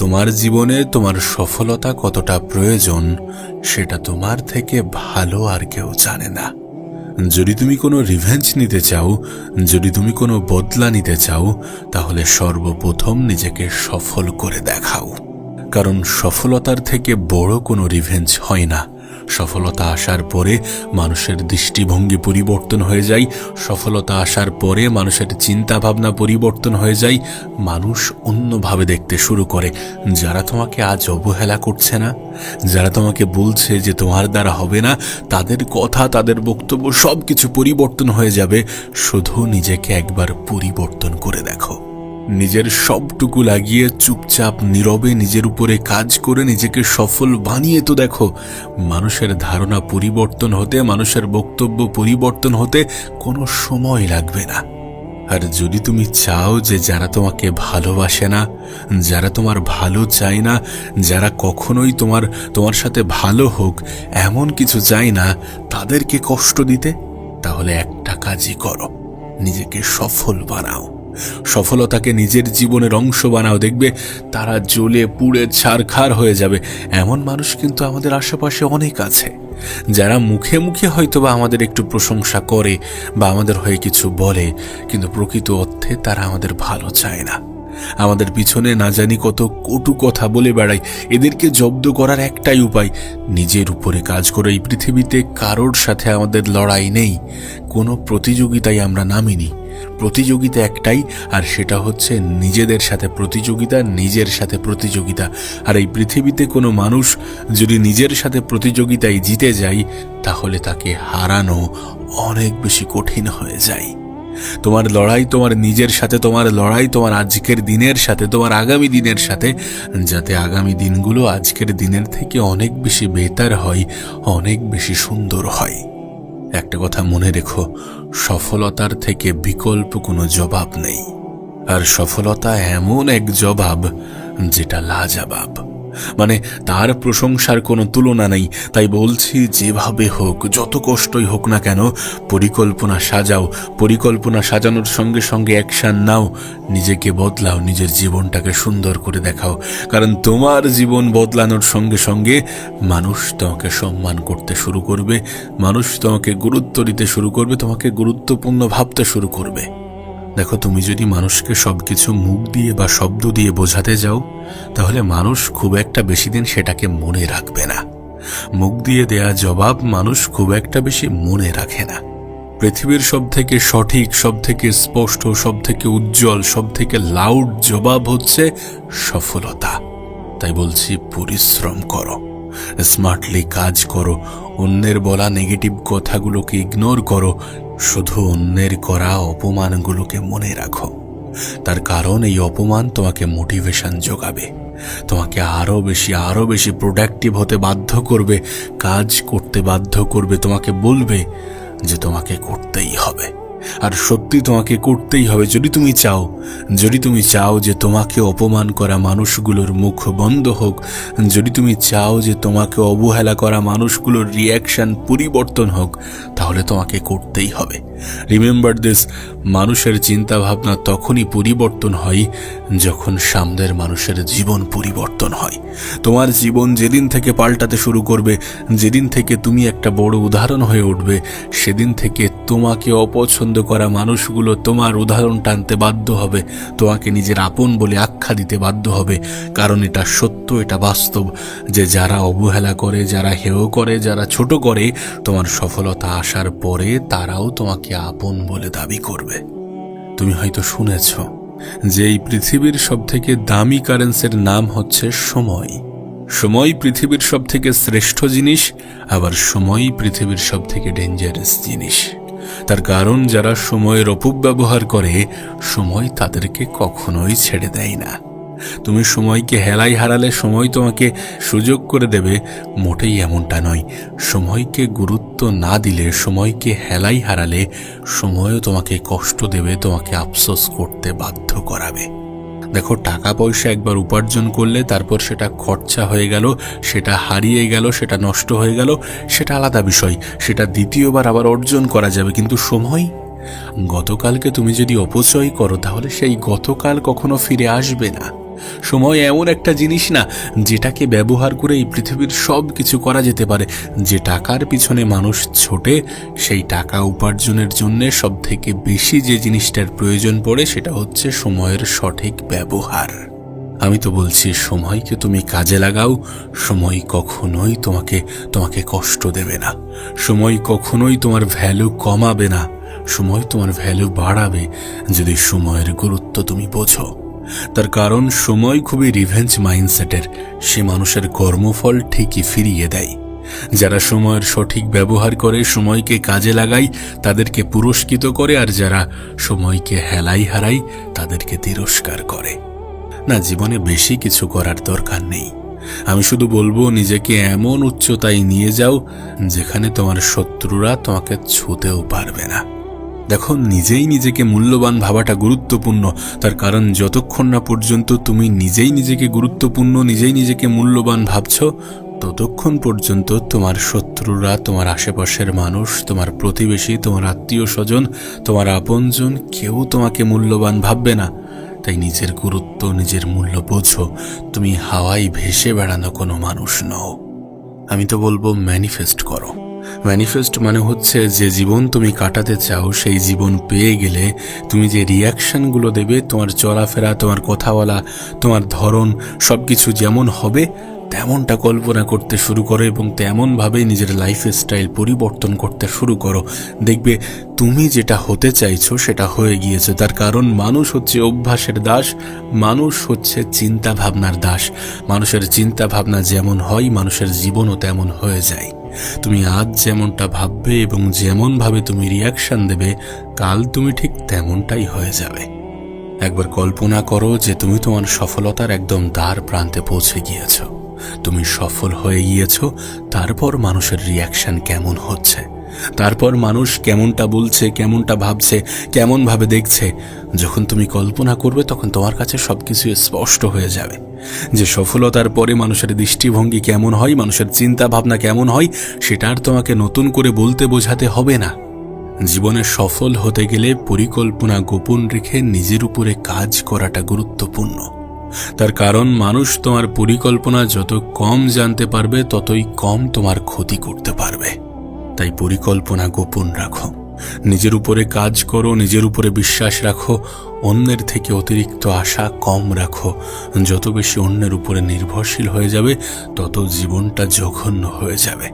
তোমার জীবনে তোমার সফলতা কতটা প্রয়োজন সেটা তোমার থেকে ভালো আর কেউ জানে না। যদি তুমি কোনো রিভেঞ্জ নিতে চাও, যদি তুমি কোনো বদলা নিতে চাও, তাহলে সর্বপ্রথম নিজেকে সফল করে দেখাও। কারণ সফলতার থেকে বড় কোনো রিভেঞ্জ হয় না। সফলতা আসার পরে মানুষের দৃষ্টিভঙ্গি পরিবর্তন হয়ে যায়, সফলতা আসার পরে মানুষের চিন্তা ভাবনা পরিবর্তন হয়ে যায়, মানুষ অন্যভাবে দেখতে শুরু করে। যারা তোমাকে আজ অবহেলা করছে না, যারা তোমাকে বলছে যে তোমার দ্বারা হবে না, তাদের কথা, তাদের বক্তব্য সব কিছু পরিবর্তন হয়ে যাবে। শুধু নিজেকে একবার পরিবর্তন করে দেখো। নিজের সবটুকু লাগিয়ে চুপচাপ নীরবে নিজের উপরে কাজ করে নিজেকে সফল বানিয়ে তো দেখো। মানুষের ধারণা পরিবর্তন হতে, মানুষের বক্তব্য পরিবর্তন হতে কোনো সময় লাগবে না। আর যদি তুমি চাও যে যারা তোমাকে ভালোবাসে না, যারা তোমার ভালো চায় না, যারা কখনোই তোমার সাথে ভালো হোক এমন কিছু চায় না, তাদেরকে কষ্ট দিতে, তাহলে একটা কাজই করো, নিজেকে সফল বানাও। সফলতাকে নিজের জীবনের অংশ বানাও। দেখবে তারা জ্বলে পুড়ে ছারখার হয়ে যাবে। এমন মানুষ কিন্তু আমাদের আশেপাশে অনেক আছে, যারা মুখে মুখে হয়তোবা আমাদের একটু প্রশংসা করে বা আমাদের হয়ে কিছু বলে, কিন্তু প্রকৃত অর্থে তারা আমাদের ভালো চায় না। আমাদের পিছনে না জানি কত কটু কথা বলে বেড়ায়। এদেরকে জব্দ করার একটাই উপায়, নিজের উপরে কাজ করে। এই পৃথিবীতে কারোর সাথে আমাদের লড়াই নেই, কোনো প্রতিযোগিতায় আমরা নামিনি। প্রতিযোগিতা একটাই, আর সেটা হচ্ছে নিজেদের সাথে প্রতিযোগিতা, নিজের সাথে প্রতিযোগিতা। আর এই পৃথিবীতে কোনো মানুষ যদি নিজের সাথে প্রতিযোগিতায় জিতে যায়, তাহলে তাকে হারানো অনেক বেশি কঠিন হয়ে যায়। তোমার লড়াই তোমার নিজের সাথে, তোমার লড়াই তোমার আজকের দিনের সাথে, তোমার আগামী দিনের সাথে, যাতে আগামী দিনগুলো আজকের দিনের থেকে অনেক বেশি বেটার হয়, অনেক বেশি সুন্দর হয়। একটা কথা মনে রেখো, সফলতার থেকে বিকল্প কোনো জবাব নেই। আর সফলতা এমন এক জবাব যেটা লাজবাব, মানে তার প্রশংসার কোনো তুলনা নেই। তাই বলছি, যেভাবে হোক, যত কষ্টই হোক না কেন, পরিকল্পনা সাজাও। পরিকল্পনা সাজানোর সঙ্গে সঙ্গে অ্যাকশন নাও, নিজেকে বদলাও, নিজের জীবনটাকে সুন্দর করে দেখাও। কারণ তোমার জীবন বদলানোর সঙ্গে সঙ্গে মানুষ তোমাকে সম্মান করতে শুরু করবে, মানুষ তোমাকে গুরুত্ব দিতে শুরু করবে, তোমাকে গুরুত্বপূর্ণ ভাবতে শুরু করবে। দেখো, তুমি যদি মানুষকে সবকিছু মুখ দিয়ে বা শব্দ দিয়ে বোঝাতে যাও, তাহলে মানুষ খুব একটা বেশি দিন সেটাকে মনে রাখবে না। মুখ দিয়ে দেয়া জবাব মানুষ খুব একটা বেশি মনে রাখে না। পৃথিবীর সব থেকে সঠিক, সব থেকে স্পষ্ট, সব থেকে উজ্জ্বল, সব থেকে লাউড জবাব হচ্ছে সফলতা। তাই বলছি, পরিশ্রম করো, স্মার্টলি কাজ করো, অন্যের বলা নেগেটিভ কথাগুলোকে ইগনোর করো, শুধু অন্যের করা অপমানগুলোকে মনে রাখো। তার কারণ এই অপমান তোমাকে মোটিভেশন যোগাবে, তোমাকে আরো বেশি প্রোডাক্টিভ হতে বাধ্য করবে, কাজ করতে বাধ্য করবে, তোমাকে বলবে যে তোমাকে করতেই হবে। আর সত্যি তোমাকে করতেই হবে যদি তুমি চাও যে তোমাকে অপমান করা মানুষগুলোর মুখ বন্ধ হোক, যদি তুমি চাও যে তোমাকে অবহেলা করা মানুষগুলোর রিয়াকশন পরিবর্তন হোক, তাহলে তোমাকে করতেই হবে। রিমেম্বার দিস, মানুষের চিন্তা ভাবনা তখনই পরিবর্তন হয় যখন সামনের মানুষের জীবন পরিবর্তন হয়। তোমার জীবন যেদিন থেকে পাল্টাতে শুরু করবে, যেদিন থেকে তুমি একটা বড় উদাহরণ হয়ে উঠবে, সেদিন থেকে তোমাকে অপছন্দ করা মানুষগুলো তোমার উদাহরণ টানতে বাধ্য হবে, তোমাকে নিজের আপন বলে আখ্যা দিতে বাধ্য হবে। কারণ এটা সত্য, এটা বাস্তব যে যারা অবহেলা করে, যারা হেয় করে, যারা ছোট করে, তোমার সফলতা আসার পরে তারাও তোমাকে আপন বলে দাবি করবে। তুমি হয়তো শুনেছ যে এই পৃথিবীর সব থেকে দামি কারেন্সির নাম হচ্ছে সময়। সময় পৃথিবীর সব থেকে শ্রেষ্ঠ জিনিস, আবার সময় পৃথিবীর সব থেকে ডেঞ্জারাস জিনিস। তার কারণ যারা সময়ের অপব্যবহার করে, সময় তাদেরকে কখনোই ছেড়ে দেয় না। তুমি সময়কে হেলাই হারালে সময় তোমাকে সুযোগ করে দেবে, মোটেই এমনটা নয়। সময়কে গুরুত্ব না দিলে, সময়কে হেলাই হারালে সময়ও তোমাকে কষ্ট দেবে, তোমাকে আফসোস করতে বাধ্য করাবে। দেখো, টাকা পয়সা একবার উপার্জন করলে তারপর সেটা খরচা হয়ে গেল, সেটা হারিয়ে গেল, সেটা নষ্ট হয়ে গেল, সেটা আলাদা বিষয়, সেটা দ্বিতীয়বার আবার অর্জন করা যাবে। কিন্তু সময়, গতকালকে তুমি যদি অপচয় করো, তাহলে সেই গতকাল কখনো ফিরে আসবে না। সময় এমন একটা জিনিস না যেটাকে ব্যবহার করে এই পৃথিবীর সব কিছু করা যেতে পারে। যে টাকার পিছনে মানুষ ছোটে, সেই টাকা উপার্জনের জন্য সব থেকে বেশি যে জিনিসটার প্রয়োজন পড়ে সেটা হচ্ছে সময়ের সঠিক ব্যবহার। আমি তো বলছি, সময়কে তুমি কাজে লাগাও। সময় কখনোই তোমাকে কষ্ট দেবে না। সময় কখনোই তোমার ভ্যালু কমাবে না। সময় তোমার ভ্যালু বাড়াবে যদি সময়ের গুরুত্ব তুমি বোঝো। তার কারণ সময় খুবই রিভেঞ্জ মাইন্ডসেটের। সে মানুষের কর্মফল ঠিকই ফিরিয়ে দেয়। যারা সময়ের সঠিক ব্যবহার করে, সময়কে কাজে লাগায়, তাদেরকে পুরস্কৃত করে, আর যারা সময়কে হেলাই হারায় তাদেরকে তিরস্কার করে। না, জীবনে বেশি কিছু করার দরকার নেই। আমি শুধু বলবো, নিজেকে এমন উচ্চতায় নিয়ে যাও যেখানে তোমার শত্রুরা তোমাকে ছুঁতেও পারবে না। দেখো, নিজেই নিজেকে মূল্যবান ভাবাটা গুরুত্বপূর্ণ। তার কারণ যতক্ষণ না পর্যন্ত তুমি নিজেই নিজেকে গুরুত্বপূর্ণ, নিজেই নিজেকে মূল্যবান ভাবছ, ততক্ষণ পর্যন্ত তোমার শত্রুরা, তোমার আশেপাশের মানুষ, তোমার প্রতিবেশী, তোমার আত্মীয় স্বজন, তোমার আপনজন কেউ তোমাকে মূল্যবান ভাববে না। তাই নিজের গুরুত্ব, নিজের মূল্য বোঝো। তুমি হাওয়ায় ভেসে বেড়ানো কোনো মানুষ নও। আমি তো বলবো, ম্যানিফেস্ট করো। ম্যানিফেস্ট মানে হচ্ছে যে জীবন তুমি কাটাতে চাও, সেই জীবন পেয়ে গেলে তুমি যে রিয়াকশনগুলো দেবে, তোমার চলাফেরা, তোমার কথা বলা, তোমার ধরন, সবকিছু যেমন হবে তেমনটা কল্পনা করতে শুরু করো এবং তেমনভাবেই নিজের লাইফস্টাইল পরিবর্তন করতে শুরু করো। দেখবে তুমি যেটা হতে চাইছো সেটা হয়ে গিয়েছে। তার কারণ মানুষ হচ্ছে অভ্যাসের দাস, মানুষ হচ্ছে চিন্তা ভাবনার দাস। মানুষের চিন্তা ভাবনা যেমন হয়, মানুষের জীবনও তেমন হয়ে যায়। তুমি আজ যেমনটা ভাববে এবং যেমনভাবে তুমি রিয়াকশন দেবে, কাল তুমি ঠিক তেমনটাই হয়ে যাবে। একবার কল্পনা করো যে তুমি তোমার সফলতার একদম দ্বার প্রান্তে পৌঁছে গিয়েছ। তুমি সফল হয়ে গিয়েছ, তারপর মানুষের রিয়াকশন কেমন হচ্ছে, তারপর মানুষ কেমনটা বলছে, কেমনটা ভাবছে, কেমনভাবে দেখছে। যখন তুমি কল্পনা করবে তখন তোমার কাছে সবকিছু স্পষ্ট হয়ে যাবে যে সফলতার পরে মানুষের দৃষ্টিভঙ্গি কেমন হয়, মানুষের চিন্তা ভাবনা কেমন হয়, সেটা আর তোমাকে নতুন করে বলতে বোঝাতে হবে না। জীবনে সফল হতে গেলে পরিকল্পনা গোপন রেখে নিজের উপরে কাজ করাটা গুরুত্বপূর্ণ। তার কারণ মানুষ তোমার পরিকল্পনা যত কম জানতে পারবে, ততই কম তোমার ক্ষতি করতে পারবে। তাই পরিকল্পনা গোপন রাখো, নিজের উপরে কাজ করো, নিজের উপরে বিশ্বাস রাখো, অন্যের থেকে অতিরিক্ত আশা কম রাখো। যত বেশি অন্যের উপরে নির্ভরশীল হয়ে যাবে, তত জীবনটা জঘন্য হয়ে যাবে।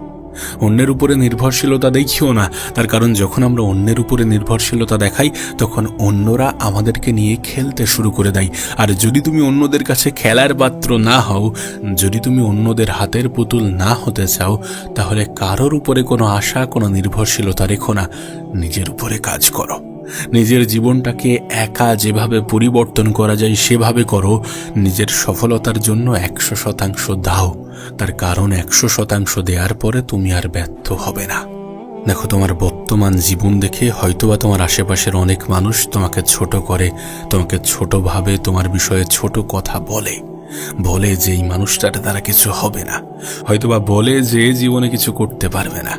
অন্যের উপরে নির্ভরশীলতা দেখিও না। তার কারণ যখন আমরা অন্যের উপরে নির্ভরশীলতা দেখাই, তখন অন্যরা আমাদেরকে নিয়ে খেলতে শুরু করে দেয়। আর যদি তুমি অন্যদের কাছে খেলার পাত্র না হও, যদি তুমি অন্যদের হাতের পুতুল না হতে চাও, তাহলে কারোর উপরে কোনো আশা, কোনো নির্ভরশীলতা রেখো না। নিজের উপরে কাজ করো। নিজের জীবনটাকে একা যেভাবে পরিবর্তন করা যায় সেভাবে করো। নিজের সফলতার জন্য 100% দাও। তার কারণ 100% দেওয়ার পরে তুমি আর ব্যর্থ হবে না। দেখো, তোমার বর্তমান জীবন দেখে হয়তোবা তোমার আশেপাশের অনেক মানুষ তোমাকে ছোট করে, তোমাকে ছোট ভাবে, তোমার বিষয়ে ছোট কথা বলে যে এই মানুষটার দ্বারা কিছু হবে না, হয়তোবা বলে যে জীবনে কিছু করতে পারবে না।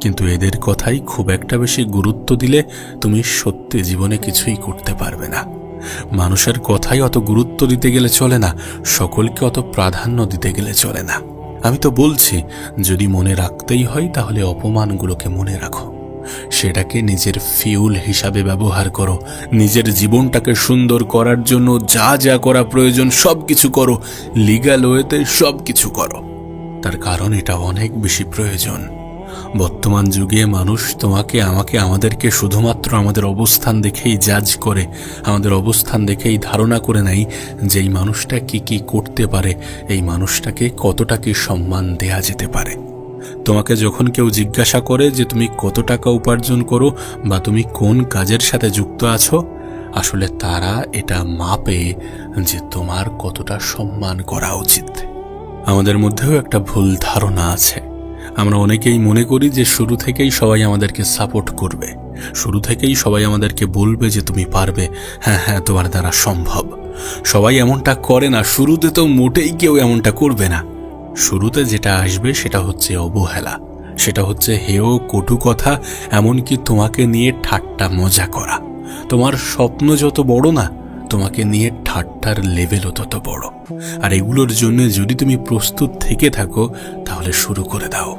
কিন্তু এদের কথাই খুব একটা বেশি গুরুত্ব দিলে তুমি সত্যি জীবনে কিছুই করতে পারবে না। মানুষের কথাই অত গুরুত্ব দিতে গেলে চলে না, সকলকে অত প্রাধান্য দিতে গেলে চলে না। আমি তো বলছি, যদি মনে রাখতেই হয় তাহলে অপমানগুলোকে মনে রাখো, সেটাকে নিজের ফিউল হিসাবে ব্যবহার করো। নিজের জীবনটাকে সুন্দর করার জন্য যা যা করা প্রয়োজন সব কিছু করো, লিগ্যাল ওয়েতে সব কিছু করো। তার কারণ এটা অনেক বেশি প্রয়োজন। বর্তমান যুগে মানুষ তোমাকে, আমাকে, আমাদেরকে শুধুমাত্র আমাদের অবস্থান দেখেই জাজ করে, আমাদের অবস্থান দেখেই ধারণা করে নেয় যে এই মানুষটা কি কি করতে পারে, এই মানুষটাকে কতটা কি সম্মান দেয়া যেতে পারে। তোমাকে যখন কেউ জিজ্ঞাসা করে যে তুমি কত টাকা উপার্জন করো বা তুমি কোন কাজের সাথে যুক্ত আছো, আসলে তারা এটা মাপে যে তোমার কতটা সম্মান করা উচিত। আমাদের মধ্যেও একটা ভুল ধারণা আছে। আমরা অনেকেই মনে করি যে শুরু থেকেই সবাই আমাদেরকে সাপোর্ট করবে, শুরু থেকেই সবাই আমাদেরকে বলবে যে তুমি পারবে, হ্যাঁ তোমার দ্বারা সম্ভব। সবাই এমনটা করে না, শুরুতে তো মোটেই কেউ এমনটা করবে না। শুরুতে যেটা আসবে সেটা হচ্ছে অবহেলা, সেটা হচ্ছে হেয়, কটু কথা, এমনকি তোমাকে নিয়ে ঠাট্টা মজা করা। তোমার স্বপ্ন যত বড় না, তোমাকে নিয়ে ঠাট্টার লেভেলও তত বড়। আর এগুলোর জন্য যদি তুমি প্রস্তুত থেকে থাকো তাহলে শুরু করে দাও।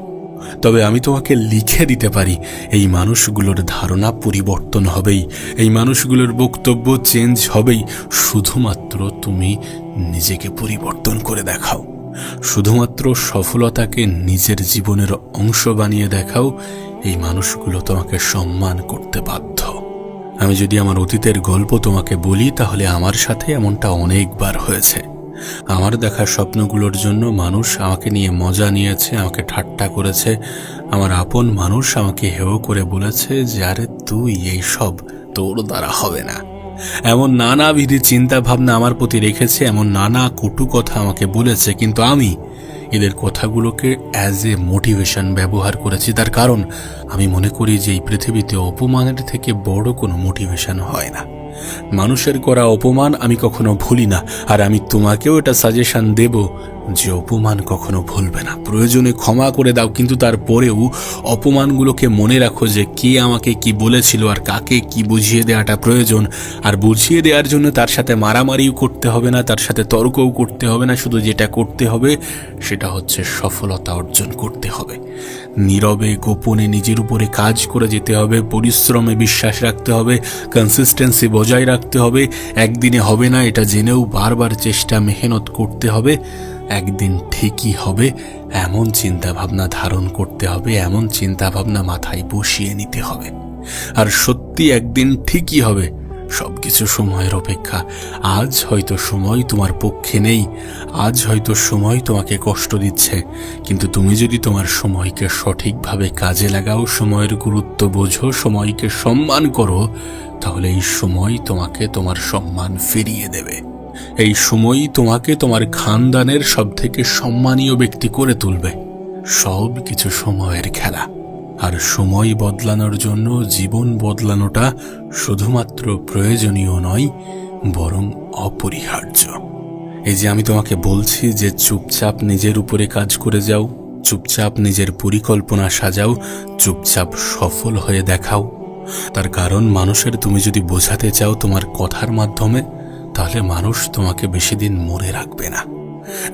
তবে আমি তোমাকে লিখে দিতে পারি, এই মানুষগুলোর ধারণা পরিবর্তন হবেই, এই মানুষগুলোর বক্তব্য চেঞ্জ হবেই, শুধুমাত্র তুমি নিজেকে পরিবর্তন করে দেখাও। শুধুমাত্র সফলতাকে নিজের জীবনের অংশ বানিয়ে দেখাও, এই মানুষগুলো তোমাকে সম্মান করতে বাধ্য। আমি যদি আমার অতীতের গল্প তোমাকে বলি তাহলে আমার সাথে এমনটা অনেকবার হয়েছে। আমার দেখা স্বপ্নগুলোর জন্য মানুষ আমাকে নিয়ে মজা নিয়েছে, আমাকে ঠাট্টা করেছে। আমার আপন মানুষ আমাকে হেয় করে বলেছে যে আরে তুই এইসব তোর দ্বারা হবে না। এমন নানাবিধ চিন্তা ভাবনা আমার প্রতি রেখেছে, এমন নানা কটু কথা আমাকে বলেছে, কিন্তু আমি এদের কথাগুলোকে অ্যাজ এ মোটিভেশন ব্যবহার করেছি। তার কারণ আমি মনে করি যে এই পৃথিবীতে অপমানের থেকে বড় কোনো মোটিভেশন হয় না। মানুষের করা অপমান আমি কখনো ভুলি না, আর আমি তোমাকেও এটা সাজেশন দেব যে অপমান কখনো ভুলবে না। প্রয়োজনে ক্ষমা করে দাও, কিন্তু তারপরেও অপমানগুলোকে মনে রাখো যে কে আমাকে কি বলেছিল আর কাকে কি বুঝিয়ে দেওয়াটা প্রয়োজন। আর বুঝিয়ে দেওয়ার জন্য তার সাথে মারামারিও করতে হবে না, তার সাথে তর্কও করতে হবে না। শুধু যেটা করতে হবে সেটা হচ্ছে সফলতা অর্জন করতে হবে। নীরবে গোপনে নিজের উপরে কাজ করে যেতে হবে, পরিশ্রমে বিশ্বাস রাখতে হবে, কনসিস্টেন্সি বজায় রাখতে হবে। একদিনে হবে না এটা জেনেও বারবার চেষ্টা মেহনত করতে হবে। একদিন ঠিকই হবে এমন চিন্তা ভাবনা ধারণ করতে হবে, এমন চিন্তা ভাবনা মাথায় বসিয়ে নিতে হবে। আর সত্যি একদিন ঠিকই হবে। সবকিছু সময়ের অপেক্ষা। আজ হয়তো সময় তোমার পক্ষে নেই, আজ হয়তো সময় তোমাকে কষ্ট দিচ্ছে, কিন্তু তুমি যদি তোমার সময়কে সঠিকভাবে কাজে লাগাও, সময়ের গুরুত্ব বোঝো, সময়কে সম্মান করো, তাহলে এই সময় তোমাকে তোমার সম্মান ফিরিয়ে দেবে। এই সময়ই তোমাকে তোমার খানদানের সবথেকে সম্মানীয় ব্যক্তি করে তুলবে। সব কিছু সময়ের খেলা। আর সময় বদলানোর জন্য জীবন বদলানোটা শুধুমাত্র প্রয়োজনীয় নয়, বরং অপরিহার্য। এই যে আমি তোমাকে বলছি যে চুপচাপ নিজের উপরে কাজ করে যাও, চুপচাপ নিজের পরিকল্পনা সাজাও, চুপচাপ সফল হয়ে দেখাও। তার কারণ মানুষের তুমি যদি বোঝাতে চাও তোমার কথার মাধ্যমে, তাহলে মানুষ তোমাকে বেশি দিন মনে রাখবে না।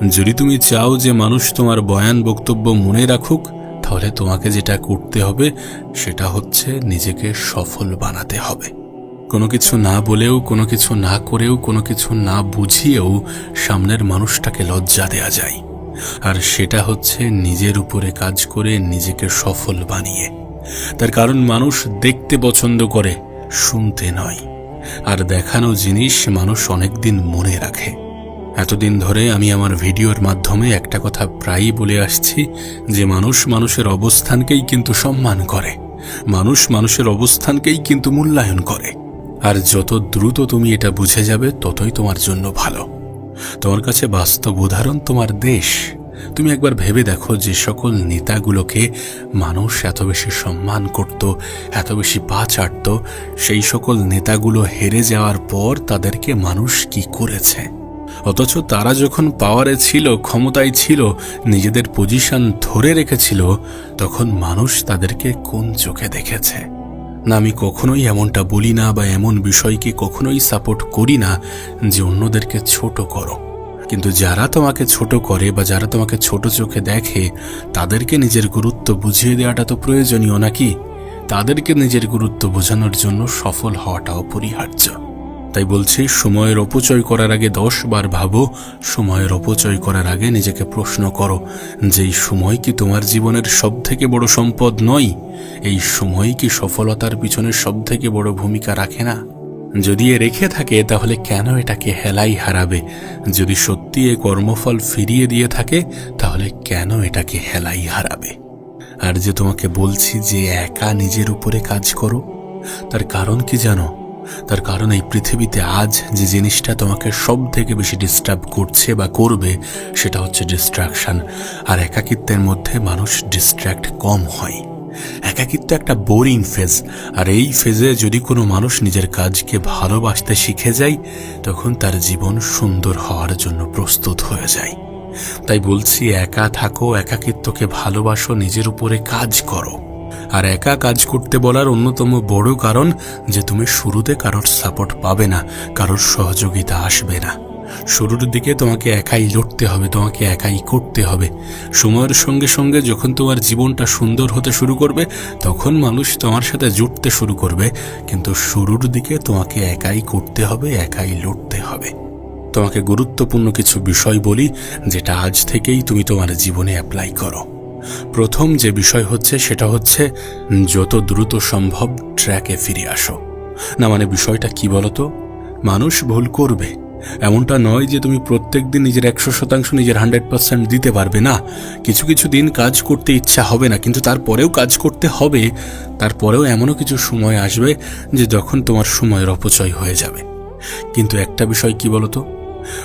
যদি তুমি চাও যে মানুষ তোমার বয়ান বক্তব্য মনে রাখুক, তাহলে তোমাকে যেটা করতে হবে সেটা হচ্ছে নিজেকে সফল বানাতে হবে। কোনো কিছু না বলেও, কোনো কিছু না করেও, কোনো কিছু না বুঝিয়েও সামনের মানুষটাকে লজ্জা দেয়া যায়। আর সেটা হচ্ছে নিজের উপরে কাজ করে নিজেকে সফল বানিয়ে। তার কারণ মানুষ দেখতে পছন্দ করে, শুনতে নয়। আর দেখানো জিনিস মানুষ অনেকদিন মনে রাখে। এতদিন ধরে আমি আমার ভিডিওর মাধ্যমে একটা কথা প্রায়ই বলে আসছি যে মানুষ মানুষের অবস্থানকেই কিন্তু সম্মান করে, মানুষ মানুষের অবস্থানকেই কিন্তু মূল্যায়ন করে। আর যত দ্রুত তুমি এটা বুঝে যাবে ততই তোমার জন্য ভালো। তোমার কাছে বাস্তব উদাহরণ তোমার দেশ। তুমি একবার ভেবে দেখো যে সকল নেতাগুলোকে মানুষ এত বেশি সম্মান করত, এত বেশি পা চাটত, সেই সকল নেতাগুলো হেরে যাওয়ার পর তাদেরকে মানুষ কি করেছে। অথচ তারা যখন পাওয়ারে ছিল, ক্ষমতায় ছিল, নিজেদের পজিশন ধরে রেখেছিল, তখন মানুষ তাদেরকে কোন চোখে দেখেছে। না, আমি কখনোই এমনটা বলি না বা এমন বিষয়কে কখনোই সাপোর্ট করি না যে অন্যদেরকে ছোট করো। কিন্তু যারা তোমাকে ছোট করে বা যারা তোমাকে ছোট চোখে দেখে, তাদেরকে নিজের গুরুত্ব বুঝিয়ে দেওয়াটা তো প্রয়োজনীয় নাকি? তাদেরকে নিজের গুরুত্ব বোঝানোর জন্য সফল হওয়াটা অপরিহার্য। তাই বলছি, সময়ের অপচয় করার আগে 10 বার ভাবো। সময়ের অপচয় করার আগে নিজেকে প্রশ্ন করো যে এই সময় কি তোমার জীবনের সবথেকে বড় সম্পদ নয়? এই সময় কি সফলতার পিছনে সবথেকে বড় ভূমিকা রাখে না? যদি এ রেখে থাকে তাহলে কেন এটাকে হেলাই হারাবে? যদি সত্যি এ কর্মফল ফিরিয়ে দিয়ে থাকে তাহলে কেন এটাকে হেলাই হারাবে? আর যে তোমাকে বলছি যে একা নিজের উপরে কাজ করো, তার কারণ কি জানো? তার কারণ এই পৃথিবীতে আজ যে জিনিসটা তোমাকে সব থেকে বেশি ডিস্টার্ব করছে বা করবে সেটা হচ্ছে ডিস্ট্রাকশন। আর একাকিত্বের মধ্যে মানুষ ডিস্ট্র্যাক্ট কম হয়। একাকিত্ব একটা বোরিং ফেজ, আর এই ফেজে যদি কোনো মানুষ নিজের কাজকে ভালোবাসতে শিখে যায় তখন তার জীবন সুন্দর হওয়ার জন্য প্রস্তুত হয়ে যায়। তাই বলছি, একা থাকো, একাকিত্বকে ভালোবাসো, নিজের উপরে কাজ করো। আর একা কাজ করতে বলার অন্যতম বড় কারণ যে তুমি শুরুতে কারোর সাপোর্ট পাবে না, কারোর সহযোগিতা আসবে না। শুরুর দিকে তোমাকে একাই লড়তে হবে, তোমাকে একাই করতে হবে। সময়ের সঙ্গে সঙ্গে যখন তোমার জীবনটা সুন্দর হতে শুরু করবে তখন মানুষ তোমার সাথে জুটতে শুরু করবে, কিন্তু শুরুর দিকে তোমাকে একাই করতে হবে, একাই লড়তে হবে। তোমাকে গুরুত্বপূর্ণ কিছু বিষয় বলি যেটা আজ থেকেই তুমি তোমার জীবনে অ্যাপ্লাই করো। প্রথম যে বিষয় হচ্ছে সেটা হচ্ছে যত দ্রুত সম্ভব ট্র্যাকে ফিরে আসো। না মানে বিষয়টা কি বলতো, মানুষ ভুল করবে, এমনটা নয় যে তুমি প্রত্যেক দিন নিজের 100% নিজের 100% দিতে পারবে না। কিছু কিছু দিন কাজ করতে ইচ্ছা হবে না, কিন্তু তারপরেও কাজ করতে হবে। তারপরেও এমনও কিছু সময় আসবে যে যখন তোমার সময়ের অপচয় হয়ে যাবে। কিন্তু একটা বিষয় কি বলতো,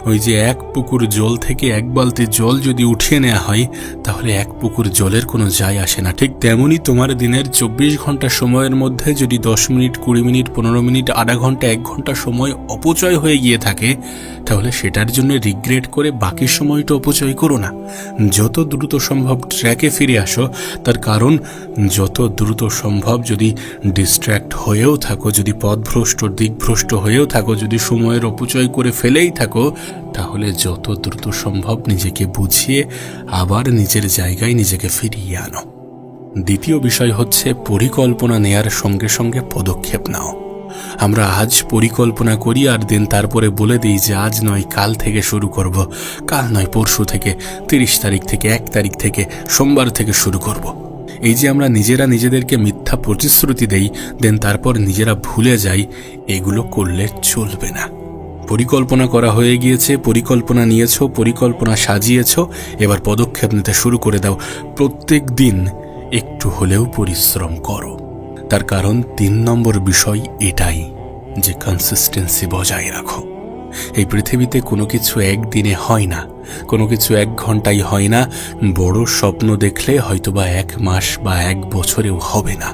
ওই যে এক পুকুর জল থেকে এক বালতি জল যদি উঠিয়ে নেওয়া হয় তাহলে এক পুকুর জলের কোনো যায় আসে না। ঠিক তেমনই তোমার দিনের 24 ঘন্টা সময়ের মধ্যে যদি 10 মিনিট, 20 মিনিট, 15 মিনিট, আধা ঘন্টা, 1 ঘন্টা সময় অপচয় হয়ে গিয়ে থাকে, তাহলে সেটার জন্য রিগ্রেট করে বাকি সময়টা অপচয় করো না। যত দ্রুত সম্ভব ট্র্যাকে ফিরে আসো। তার কারণ যত দ্রুত সম্ভব যদি ডিস্ট্র্যাক্ট হয়েও থাকো, যদি পথভ্রষ্ট, দিকভ্রষ্ট হয়েও থাকো, যদি সময়ের অপচয় করে ফেলেই থাকো, তাহলে যত দ্রুত সম্ভব নিজেকে বুঝিয়ে আবার নিজের জায়গায় নিজেকে ফিরিয়ে আনো। দ্বিতীয় বিষয় হচ্ছে পরিকল্পনা নেয়ার সঙ্গে সঙ্গে পদক্ষেপ নাও। আমরা আজ পরিকল্পনা করি আর দিন তারপরে বলে দিই যে আজ নয় কাল থেকে শুরু করব, কাল নয় পরশু থেকে, 30 তারিখ থেকে, 1 তারিখ থেকে, সোমবার থেকে শুরু করব। এই যে আমরা নিজেরা নিজেদেরকে মিথ্যা প্রতিশ্রুতি দেই, দেন তারপর নিজেরা ভুলে যাই, এগুলো করলে চলবে না। পরিকল্পনা করা হয়ে গিয়েছে, পরিকল্পনা নিয়েছো, পরিকল্পনা সাজিয়েছো, এবার পদক্ষেপ নিতে শুরু করে দাও। প্রত্যেক দিন একটু হলেও পরিশ্রম করো। তার কারণ 3 নম্বর বিষয় এটাই যে কনসিস্টেন্সি বজায় রাখো। এই পৃথিবীতে কোনো কিছু একদিনে হয় না, কোনো কিছু 1 ঘন্টায় হয় না। বড় স্বপ্ন দেখলে হয়তোবা 1 মাস বা 1 বছরেও হবে না।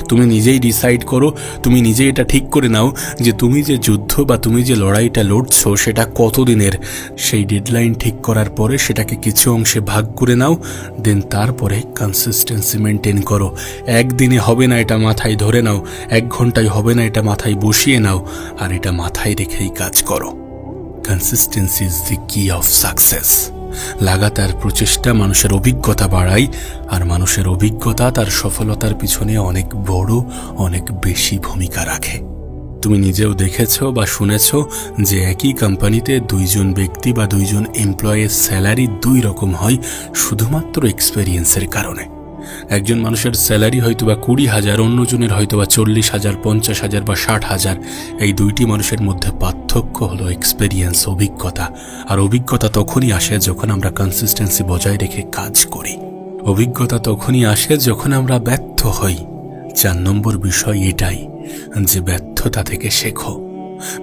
তুমি নিজেই ডিসাইড করো, তুমি নিজেই এটা ঠিক করে নাও যে তুমি যে যুদ্ধ বা তুমি যে লড়াইটা লড়ছো সেটা কতদিনের। সেই ডেডলাইন ঠিক করার পরে সেটাকে কিছু অংশে ভাগ করে নাও, দেন তারপরে কনসিস্টেন্সি মেনটেন করো। একদিনে হবে না এটা মাথায় ধরে নাও, 1 ঘন্টায় হবে না এটা মাথায় বসিয়ে নাও, আর এটা মাথায় রেখেই কাজ করো। কনসিস্টেন্সি ইজ দি কি অফ সাকসেস। লাগাতার প্রচেষ্টা মানুষের অভিজ্ঞতা বাড়ায়, আর মানুষের অভিজ্ঞতা তার সফলতার পিছনে অনেক বড়, অনেক বেশি ভূমিকা রাখে। তুমি নিজেও দেখেছ বা শুনেছ যে একই কোম্পানিতে 2 জন ব্যক্তি বা 2 জন এমপ্লয়ের স্যালারি 2 রকম হয় শুধুমাত্র এক্সপেরিয়েন্সের কারণে। একজন মানুষের স্যালারি হয়তোবা 20,000, অন্যজনের হয়তোবা 40,000, 50,000 বা 60,000। এই 2টি মানুষের মধ্যে পার্থক্য হলো এক্সপেরিয়েন্স, অভিজ্ঞতা। আর অভিজ্ঞতা তখনই আসে যখন আমরা কনসিস্টেন্সি বজায় রেখে কাজ করি। অভিজ্ঞতা তখনই আসে যখন আমরা ব্যর্থ হই। 4 নম্বর বিষয় এটাই যে ব্যর্থতা থেকে শেখো।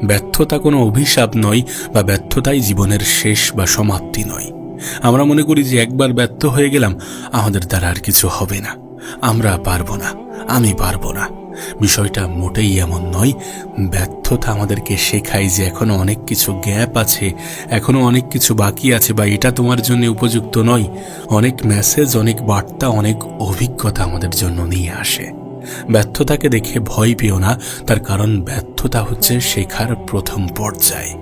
ব্যর্থতা কোনো অভিশাপ নয়, বা ব্যর্থতাই জীবনের শেষ বা সমাপ্তি নয়। আমরা মনে করি যে একবার ব্যর্থ হয়ে গেলাম, আমাদের দ্বারা আর কিছু হবে না, আমরা পারবো না, আমি পারবো না। বিষয়টা মোটেই এমন নয়। ব্যর্থতা আমাদেরকে শেখায় যে এখনো অনেক কিছু গ্যাপ আছে, এখনো অনেক কিছু বাকি আছে, বা এটা তোমার জন্য উপযুক্ত নয়। অনেক মেসেজ, অনেক বার্তা, অনেক অভিজ্ঞতা আমাদের জন্য নিয়ে আসে। ব্যর্থতাকে দেখে ভয় পেও না, তার কারণ ব্যর্থতা হচ্ছে শেখার প্রথম পর্যায়।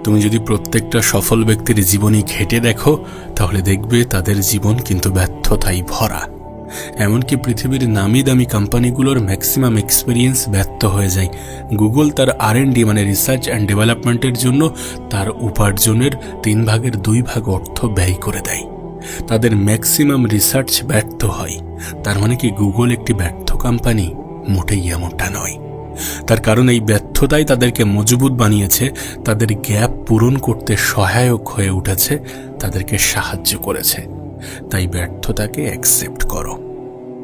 তুমি যদি প্রত্যেকটা সফল ব্যক্তির জীবনী ঘেঁটে দেখো তাহলে দেখবে তাদের জীবন কিন্তু ব্যর্থতায় ভরা। এমনকি পৃথিবীর নামি দামি কোম্পানিগুলোর ম্যাক্সিমাম এক্সপেরিয়েন্স ব্যর্থ হয়ে যায়। গুগল তার R&D মানে রিসার্চ অ্যান্ড ডেভেলপমেন্টের জন্য তার উপার্জনের 3 ভাগের 2 ভাগ অর্থ ব্যয় করে দেয়। তাদের ম্যাক্সিমাম রিসার্চ ব্যর্থ হয়। তার মানে কি গুগল একটি ব্যর্থ কোম্পানি? মোটেই এমনটা নয়। তার কারণ এই ব্যর্থতাই তাদেরকে মজবুত বানিয়েছে, তাদের গ্যাপ পূরণ করতে সহায়ক হয়ে উঠেছে, তাদেরকে সাহায্য করেছে। তাই ব্যর্থতাকে অ্যাকসেপ্ট করো।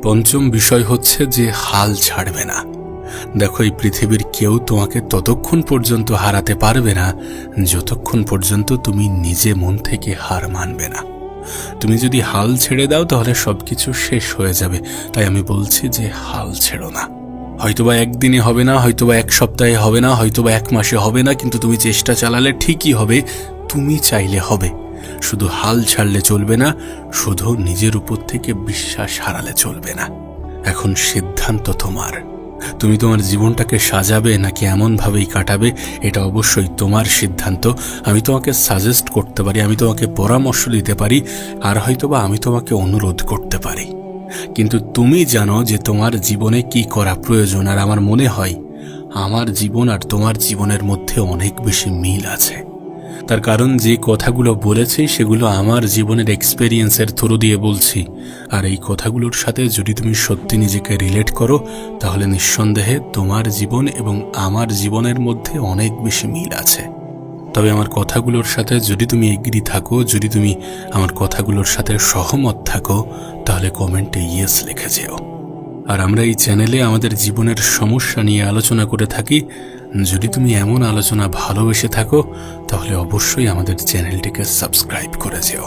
5ম বিষয় হচ্ছে যে হাল ছাড়বে না। দেখো, এই পৃথিবীর কেউ তোমাকে ততক্ষণ পর্যন্ত হারাতে পারবে না যতক্ষণ পর্যন্ত তুমি নিজে মন থেকে হার মানবে না। তুমি যদি হাল ছেড়ে দাও তাহলে সবকিছু শেষ হয়ে যাবে। তাই আমি বলছি যে হাল ছেড়ো না। হয়তোবা একদিনে হবে না, হয়তোবা 1 সপ্তাহে হবে না, হয়তোবা 1 মাসে হবে না, কিন্তু তুমি চেষ্টা চালালে ঠিকই হবে। তুমি চাইলে হবে। শুধু হাল ছাড়লে চলবে না, শুধু নিজের উপর থেকে বিশ্বাস হারালে চলবে না। এখন সিদ্ধান্ত তোমার। তুমি তোমার জীবনটাকে সাজাবে নাকি এমনভাবেই কাটাবে, এটা অবশ্যই তোমার সিদ্ধান্ত। আমি তোমাকে সাজেস্ট করতে পারি, আমি তোমাকে পরামর্শ দিতে পারি, আর হয়তোবা আমি তোমাকে অনুরোধ করতে পারি, কিন্তু তুমি জানো যে তোমার জীবনে কি করা প্রয়োজন। আর আমার মনে হয় আমার জীবন আর তোমার জীবনের মধ্যে অনেক বেশি মিল আছে। তার কারণ যে কথাগুলো বলেছি সেগুলো আমার জীবনের এক্সপেরিয়েন্সের থ্রু দিয়ে বলছি, আর এই কথাগুলোর সাথে যদি তুমি সত্যি নিজেকে রিলেট করো তাহলে নিঃসন্দেহে তোমার জীবন এবং আমার জীবনের মধ্যে অনেক বেশি মিল আছে। তবে আমার কথাগুলোর সাথে যদি তুমি এগ্রি থাকো, যদি তুমি আমার কথাগুলোর সাথে সহমত থাকো, তাহলে কমেন্টে ইয়েস লিখে যেও। আর আমরা এই চ্যানেলে আমাদের জীবনের সমস্যা নিয়ে আলোচনা করে থাকি। যদি তুমি এমন আলোচনা ভালোবেসে থাকো তাহলে অবশ্যই আমাদের চ্যানেলটিকে সাবস্ক্রাইব করে যেও।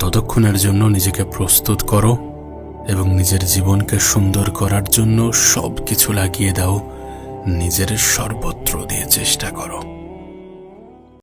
ততক্ষণের জন্য নিজেকে প্রস্তুত করো এবং নিজের জীবনকে সুন্দর করার জন্য সব কিছু লাগিয়ে দাও, নিজের সর্বত্র দিয়ে চেষ্টা করো।